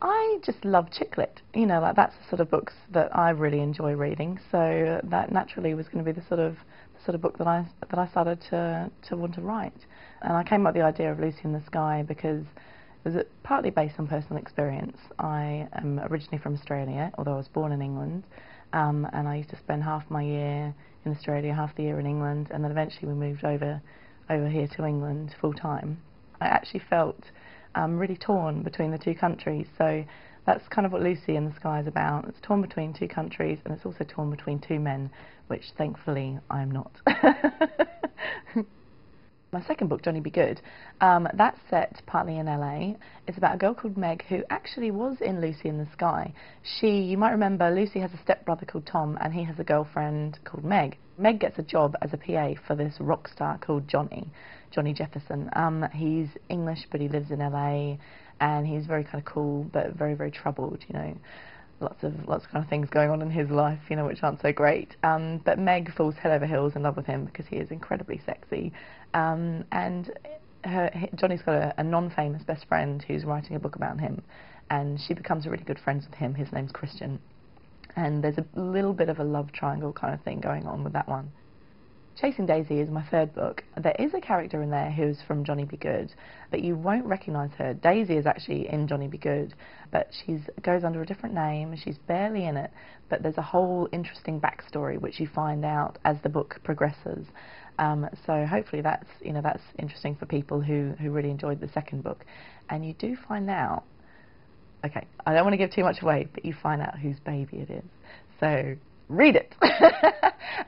I just love chick lit. You know, like that's the sort of books that I really enjoy reading. So that naturally was going to be the sort of book that I started to want to write. And I came up with the idea of Lucy in the Sky because it was partly based on personal experience. I am originally from Australia, although I was born in England, and I used to spend half my year in Australia, half the year in England, and then eventually we moved over here to England full time. I actually felt really torn between the two countries, so that's kind of what Lucy in the Sky is about. It's torn between two countries, and it's also torn between two men, which thankfully I am not. My second book, Johnny Be Good, that's set partly in LA. It's about a girl called Meg who actually was in Lucy in the Sky. You might remember, Lucy has a stepbrother called Tom and he has a girlfriend called Meg. Meg gets a job as a PA for this rock star called Johnny Jefferson. He's English but he lives in LA and he's very kind of cool but very, very troubled, you know. Lots of kind of things going on in his life, you know, which aren't so great. But Meg falls head over heels in love with him because he is incredibly sexy. And Johnny's got a non-famous best friend who's writing a book about him, and she becomes really good friends with him. His name's Christian. And there's a little bit of a love triangle kind of thing going on with that one. Chasing Daisy is my third book. There is a character in there who's from Johnny Be Good, but you won't recognise her. Daisy is actually in Johnny Be Good, but she goes under a different name. She's barely in it, but there's a whole interesting backstory which you find out as the book progresses. So hopefully that's interesting for people who really enjoyed the second book. And you do find out. Okay, I don't want to give too much away, but you find out whose baby it is. So read it.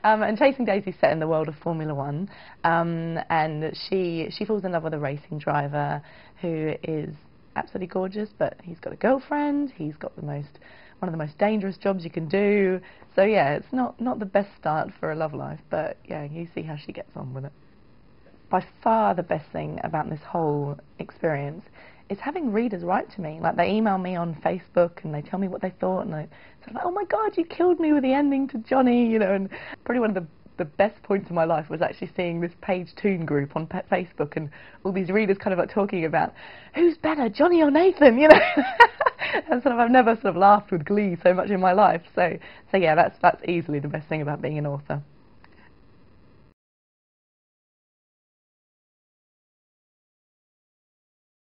And Chasing Daisy is set in the world of Formula One, and she falls in love with a racing driver who is absolutely gorgeous, but he's got a girlfriend. He's got one of the most dangerous jobs you can do. So yeah, it's not the best start for a love life, but yeah, you see how she gets on with it. By far the best thing about this whole experience is having readers write to me. Like, they email me on Facebook and they tell me what they thought, and I say, oh my God, you killed me with the ending to Johnny, you know. And probably one of the best points of my life was actually seeing this Paige Toon group on Facebook, and all these readers kind of like talking about who's better, Johnny or Nathan, you know. And I've never laughed with glee so much in my life. So yeah, that's easily the best thing about being an author.